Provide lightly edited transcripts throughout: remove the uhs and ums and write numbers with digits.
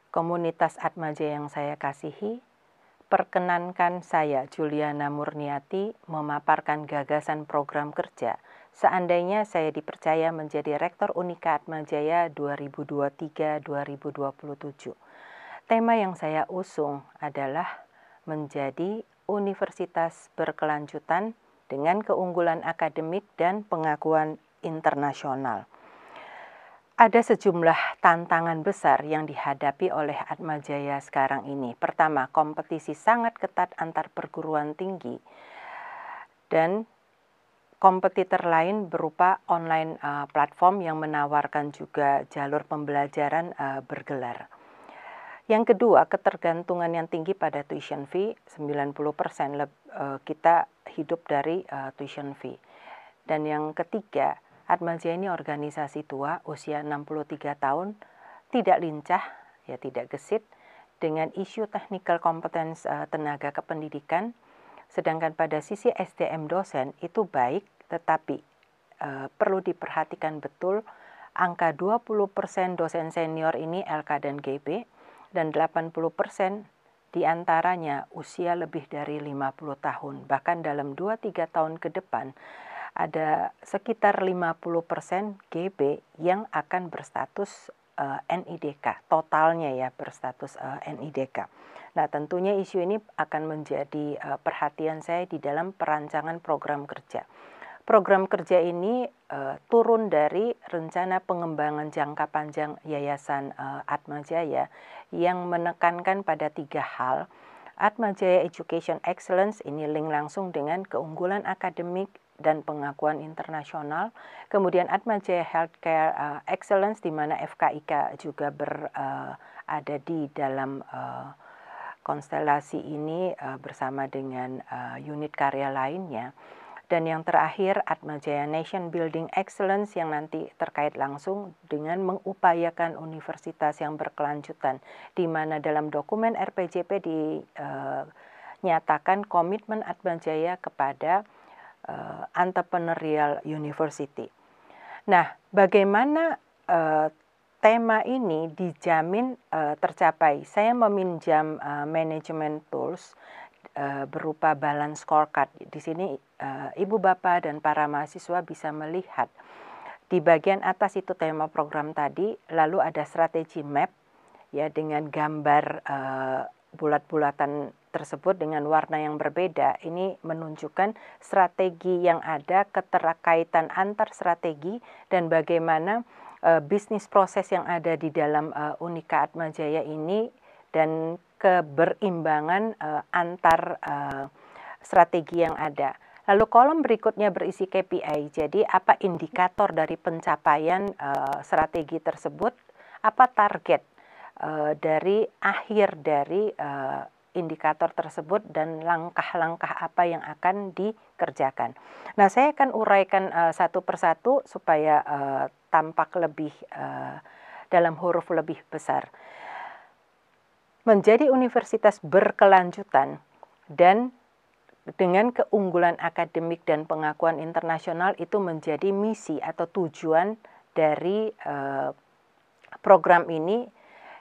Komunitas Atmaja yang saya kasihi, perkenankan saya, Juliana Murniati, memaparkan gagasan program kerja seandainya saya dipercaya menjadi Rektor Unika Atmajaya 2023-2027. Tema yang saya usung adalah menjadi universitas berkelanjutan dengan keunggulan akademik dan pengakuan internasional. Ada sejumlah tantangan besar yang dihadapi oleh Atmajaya sekarang ini. Pertama, kompetisi sangat ketat antar perguruan tinggi dan kompetitor lain berupa online platform yang menawarkan juga jalur pembelajaran bergelar. Yang kedua, ketergantungan yang tinggi pada tuition fee, 90% kita hidup dari tuition fee. Dan yang ketiga, Atmajaya ini organisasi tua, usia 63 tahun, tidak lincah, ya tidak gesit, dengan isu technical competence tenaga kependidikan, sedangkan pada sisi SDM dosen itu baik, tetapi perlu diperhatikan betul, angka 20% dosen senior ini LK dan GB, dan 80% diantaranya usia lebih dari 50 tahun. Bahkan dalam 2-3 tahun ke depan, ada sekitar 50% GB yang akan berstatus NIDK, totalnya ya berstatus NIDK. Nah, tentunya isu ini akan menjadi perhatian saya di dalam perancangan program kerja. Program kerja ini turun dari rencana pengembangan jangka panjang Yayasan Atmajaya yang menekankan pada 3 hal. Atmajaya Education Excellence ini link langsung dengan keunggulan akademik dan pengakuan internasional. Kemudian Atmajaya Healthcare Excellence di mana FKIK juga ada di dalam konstelasi ini bersama dengan unit karya lainnya. Dan yang terakhir, Atmajaya Nation Building Excellence yang nanti terkait langsung dengan mengupayakan universitas yang berkelanjutan, di mana dalam dokumen RPJP dinyatakan komitmen Atmajaya kepada entrepreneurial university. Nah, bagaimana tema ini dijamin tercapai? Saya meminjam manajemen tools berupa balance scorecard. Di sini Ibu Bapak dan para mahasiswa bisa melihat di bagian atas itu tema program tadi, lalu ada strategi map ya dengan gambar bulat-bulatan tersebut dengan warna yang berbeda. Ini menunjukkan strategi yang ada, keterkaitan antar strategi, dan bagaimana bisnis proses yang ada di dalam Unika Atmajaya ini dan keberimbangan antar strategi yang ada. Lalu kolom berikutnya berisi KPI, jadi apa indikator dari pencapaian strategi tersebut, apa target dari akhir dari indikator tersebut dan langkah-langkah apa yang akan dikerjakan. Nah, saya akan uraikan satu persatu supaya tampak lebih dalam huruf lebih besar. Menjadi universitas berkelanjutan dan dengan keunggulan akademik dan pengakuan internasional itu menjadi misi atau tujuan dari program ini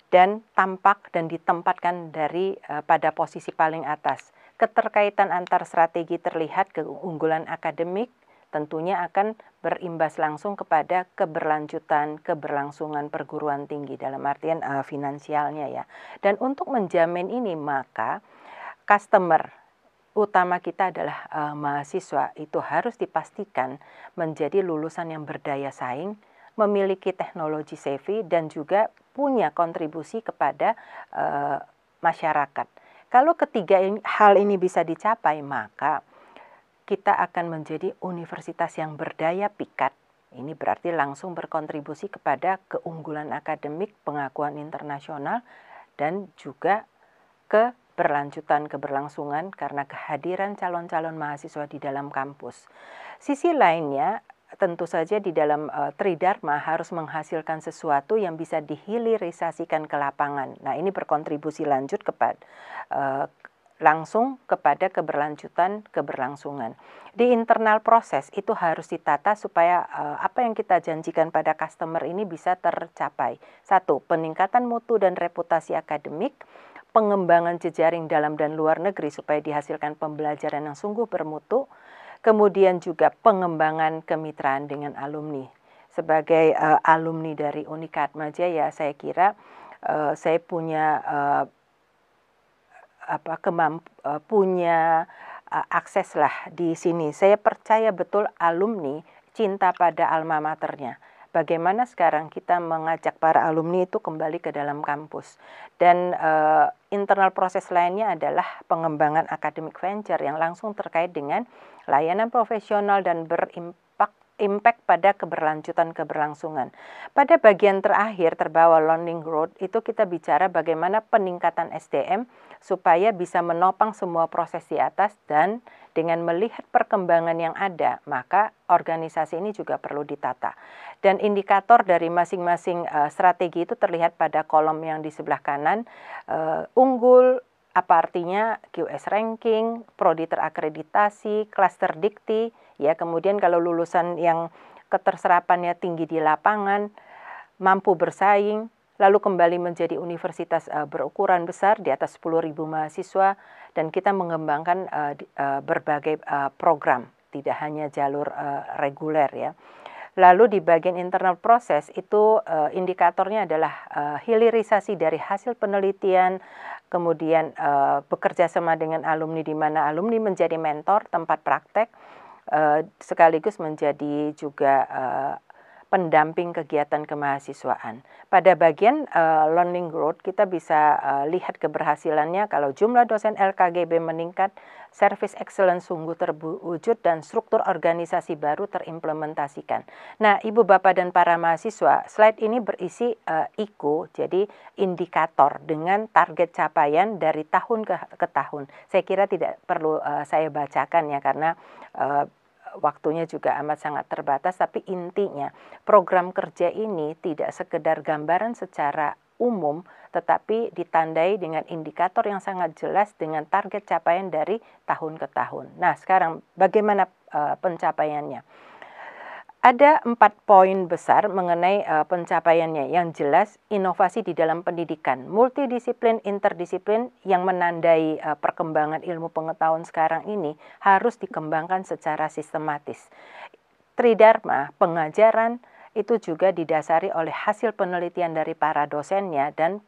dan tampak dan ditempatkan pada posisi paling atas. Keterkaitan antar strategi terlihat, keunggulan akademik tentunya akan berimbas langsung kepada keberlangsungan perguruan tinggi dalam artian finansialnya ya. Dan untuk menjamin ini maka customer utama kita adalah mahasiswa itu harus dipastikan menjadi lulusan yang berdaya saing, memiliki teknologi savvy dan juga punya kontribusi kepada masyarakat. Kalau ketiga hal ini bisa dicapai, maka kita akan menjadi universitas yang berdaya pikat. Ini berarti langsung berkontribusi kepada keunggulan akademik, pengakuan internasional, dan juga keberlangsungan karena kehadiran calon-calon mahasiswa di dalam kampus. Sisi lainnya, tentu saja di dalam Tridharma harus menghasilkan sesuatu yang bisa dihilirisasikan ke lapangan. Nah, ini berkontribusi lanjut kepada langsung kepada keberlangsungan. Di internal proses itu harus ditata supaya apa yang kita janjikan pada customer ini bisa tercapai. 1. Peningkatan mutu dan reputasi akademik, pengembangan jejaring dalam dan luar negeri supaya dihasilkan pembelajaran yang sungguh bermutu, kemudian juga pengembangan kemitraan dengan alumni. Sebagai alumni dari Unikat Atmajaya, saya kira saya punya akses lah di sini. Saya percaya betul alumni cinta pada alma maternya. Bagaimana sekarang kita mengajak para alumni itu kembali ke dalam kampus. Dan internal proses lainnya adalah pengembangan academic venture yang langsung terkait dengan layanan profesional dan impact pada keberlanjutan keberlangsungan. Pada bagian terakhir terbawa learning growth itu kita bicara bagaimana peningkatan SDM supaya bisa menopang semua proses di atas, dan dengan melihat perkembangan yang ada, maka organisasi ini juga perlu ditata. Dan indikator dari masing-masing strategi itu terlihat pada kolom yang di sebelah kanan. Unggul, apa artinya QS ranking, prodi terakreditasi, klaster dikti, ya, kemudian kalau lulusan yang keterserapannya tinggi di lapangan, mampu bersaing, lalu kembali menjadi universitas berukuran besar di atas 10.000 mahasiswa, dan kita mengembangkan berbagai program, tidak hanya jalur reguler ya. Lalu di bagian internal proses itu indikatornya adalah hilirisasi dari hasil penelitian, kemudian bekerja sama dengan alumni di mana alumni menjadi mentor tempat praktek, sekaligus menjadi juga pendamping kegiatan kemahasiswaan. Pada bagian learning growth kita bisa lihat keberhasilannya kalau jumlah dosen LKGB meningkat, service excellence sungguh terwujud, dan struktur organisasi baru terimplementasikan. Nah, Ibu Bapak dan para mahasiswa, slide ini berisi IKO, jadi indikator dengan target capaian dari tahun ke tahun. Saya kira tidak perlu saya bacakan ya, karena waktunya juga amat sangat terbatas, tapi intinya program kerja ini tidak sekedar gambaran secara umum, tetapi ditandai dengan indikator yang sangat jelas dengan target capaian dari tahun ke tahun. Nah, sekarang bagaimana pencapaiannya? Ada 4 poin besar mengenai pencapaiannya. Yang jelas, inovasi di dalam pendidikan, multidisiplin, interdisiplin yang menandai perkembangan ilmu pengetahuan sekarang ini harus dikembangkan secara sistematis. Tridharma, pengajaran, itu juga didasari oleh hasil penelitian dari para dosennya dan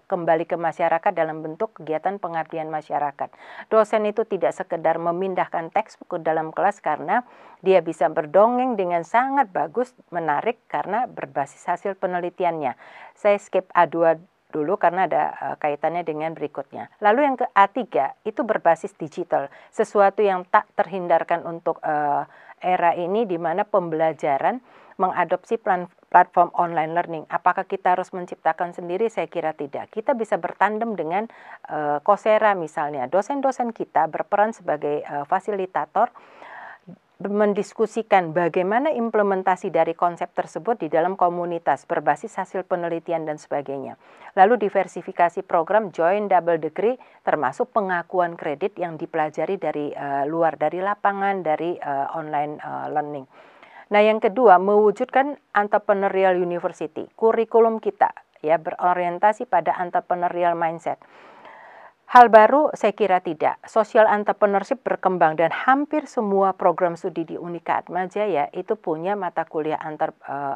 kembali ke masyarakat dalam bentuk kegiatan pengabdian masyarakat. Dosen itu tidak sekedar memindahkan textbook ke dalam kelas karena dia bisa berdongeng dengan sangat bagus, menarik karena berbasis hasil penelitiannya. Saya skip A2 dulu karena ada kaitannya dengan berikutnya. Lalu yang ke A3 itu berbasis digital, sesuatu yang tak terhindarkan untuk era ini di mana pembelajaran mengadopsi platform online learning. Apakah kita harus menciptakan sendiri? Saya kira tidak. Kita bisa bertandem dengan Coursera misalnya. Dosen-dosen kita berperan sebagai fasilitator, mendiskusikan bagaimana implementasi dari konsep tersebut di dalam komunitas berbasis hasil penelitian dan sebagainya. Lalu diversifikasi program joint double degree termasuk pengakuan kredit yang dipelajari dari luar, dari lapangan, dari online learning. Nah, yang kedua, mewujudkan entrepreneurial university. Kurikulum kita ya berorientasi pada entrepreneurial mindset. Hal baru saya kira tidak. Social entrepreneurship berkembang dan hampir semua program studi di Unikat Atmajaya itu punya mata kuliah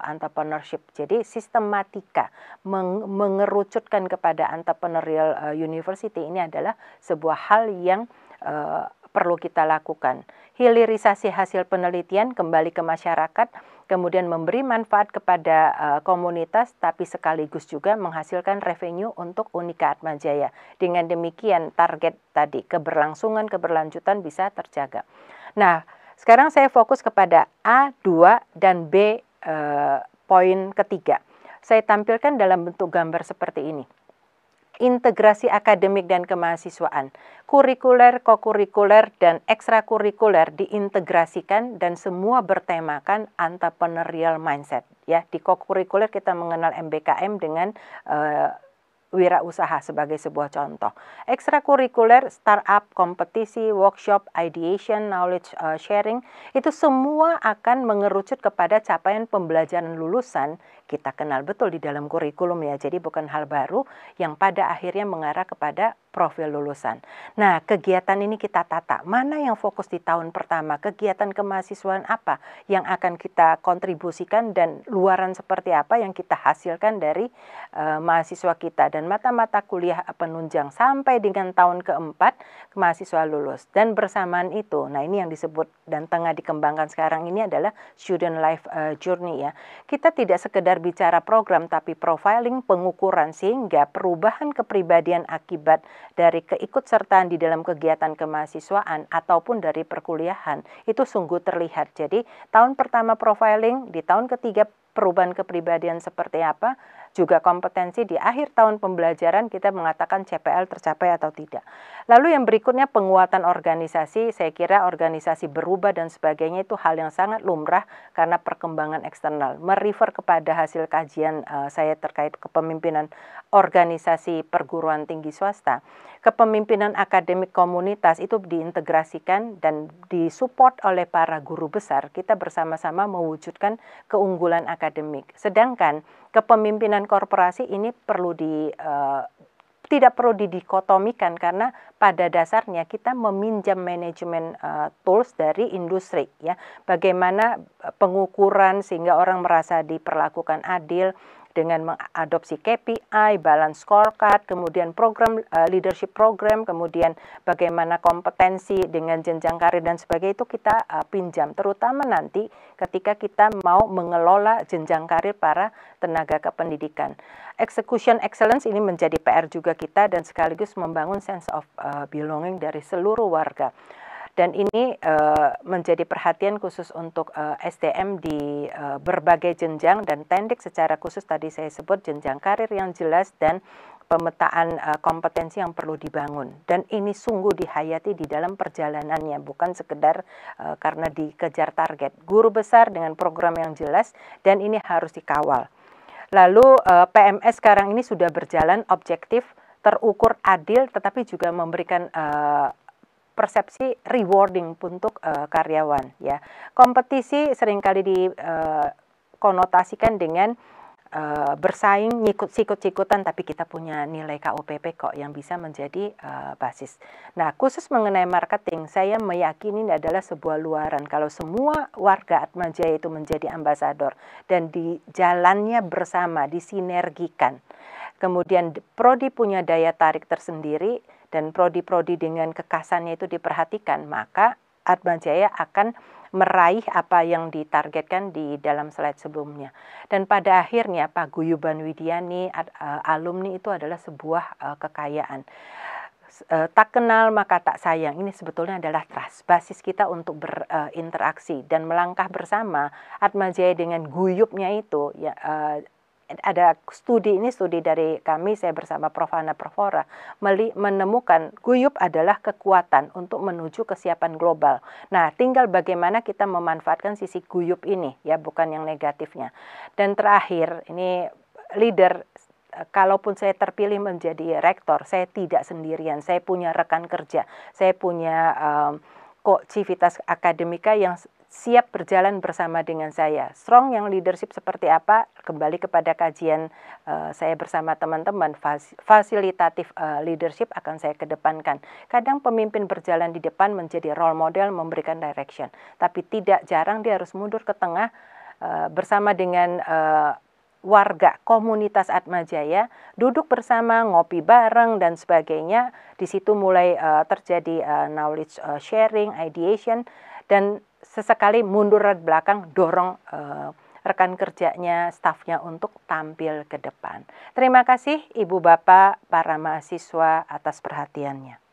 entrepreneurship. Jadi sistematika mengerucutkan kepada entrepreneurial university ini adalah sebuah hal yang perlu kita lakukan. Hilirisasi hasil penelitian kembali ke masyarakat, kemudian memberi manfaat kepada komunitas, tapi sekaligus juga menghasilkan revenue untuk Unikat Atmajaya. Dengan demikian target tadi, keberlanjutan bisa terjaga. Nah, sekarang saya fokus kepada A, 2, dan B poin ketiga. Saya tampilkan dalam bentuk gambar seperti ini. Integrasi akademik dan kemahasiswaan, kurikuler, kokurikuler, dan ekstrakurikuler diintegrasikan dan semua bertemakan entrepreneurial mindset. Ya, di kokurikuler kita mengenal MBKM dengan wirausaha sebagai sebuah contoh. Ekstrakurikuler, startup, kompetisi, workshop, ideation, knowledge sharing, itu semua akan mengerucut kepada capaian pembelajaran lulusan. Kita kenal betul di dalam kurikulum ya, jadi bukan hal baru yang pada akhirnya mengarah kepada profil lulusan. Nah, kegiatan ini kita tata. Mana yang fokus di tahun pertama? Kegiatan kemahasiswaan apa yang akan kita kontribusikan dan luaran seperti apa yang kita hasilkan dari mahasiswa kita, dan mata-mata kuliah penunjang sampai dengan tahun keempat mahasiswa lulus. Dan bersamaan itu, nah ini yang disebut dan tengah dikembangkan sekarang ini adalah student life journey ya. Kita tidak sekedar bicara program tapi profiling, pengukuran, sehingga perubahan kepribadian akibat dari keikutsertaan di dalam kegiatan kemahasiswaan ataupun dari perkuliahan itu sungguh terlihat. Jadi tahun pertama profiling, di tahun ketiga perubahan kepribadian seperti apa, juga kompetensi di akhir tahun pembelajaran kita mengatakan CPL tercapai atau tidak. Lalu yang berikutnya penguatan organisasi, saya kira organisasi berubah dan sebagainya itu hal yang sangat lumrah karena perkembangan eksternal. Merefer kepada hasil kajian saya terkait kepemimpinan organisasi perguruan tinggi swasta. Kepemimpinan akademik komunitas itu diintegrasikan dan disupport oleh para guru besar. Kita bersama-sama mewujudkan keunggulan akademik. Sedangkan kepemimpinan korporasi ini tidak perlu didikotomikan karena pada dasarnya kita meminjam manajemen tools dari industri ya. Bagaimana pengukuran sehingga orang merasa diperlakukan adil dengan mengadopsi KPI, balance scorecard, kemudian program leadership program, kemudian bagaimana kompetensi dengan jenjang karir dan sebagainya itu kita pinjam, terutama nanti ketika kita mau mengelola jenjang karir para tenaga kependidikan. Execution excellence ini menjadi PR juga kita dan sekaligus membangun sense of belonging dari seluruh warga. Dan ini menjadi perhatian khusus untuk SDM di berbagai jenjang dan teknik secara khusus tadi saya sebut jenjang karir yang jelas dan pemetaan kompetensi yang perlu dibangun. Dan ini sungguh dihayati di dalam perjalanannya, bukan sekedar karena dikejar target. Guru besar dengan program yang jelas dan ini harus dikawal. Lalu PMS sekarang ini sudah berjalan objektif, terukur, adil, tetapi juga memberikan persepsi rewarding untuk karyawan ya. Kompetisi seringkali dikonotasikan dengan bersaing sikut-sikutan tapi kita punya nilai KUPP kok yang bisa menjadi basis. Nah, khusus mengenai marketing saya meyakini ini adalah sebuah luaran kalau semua warga Atmajaya itu menjadi ambasador dan di jalannya bersama disinergikan. Kemudian prodi punya daya tarik tersendiri dan prodi-prodi dengan kekasannya itu diperhatikan, maka Atmajaya akan meraih apa yang ditargetkan di dalam slide sebelumnya. Dan pada akhirnya Paguyuban Widyani, alumni itu adalah sebuah kekayaan. Tak kenal maka tak sayang, ini sebetulnya adalah trust, basis kita untuk berinteraksi dan melangkah bersama. Atmajaya dengan guyupnya itu ya, ada studi dari kami, saya bersama Prof. Hana Perfora, menemukan guyup adalah kekuatan untuk menuju kesiapan global. Nah, tinggal bagaimana kita memanfaatkan sisi guyup ini, ya, bukan yang negatifnya. Dan terakhir, ini leader, kalaupun saya terpilih menjadi rektor, saya tidak sendirian, saya punya rekan kerja, saya punya Civitas Akademika yang siap berjalan bersama dengan saya. Strong yang leadership seperti apa? Kembali kepada kajian saya bersama teman-teman, fasilitatif leadership akan saya kedepankan. Kadang pemimpin berjalan di depan menjadi role model, memberikan direction. Tapi tidak jarang dia harus mundur ke tengah bersama dengan warga komunitas Atmajaya, duduk bersama, ngopi bareng dan sebagainya. Di situ mulai terjadi knowledge sharing, ideation, dan sesekali mundur ke belakang, dorong rekan kerjanya, stafnya untuk tampil ke depan. Terima kasih Ibu Bapak, para mahasiswa atas perhatiannya.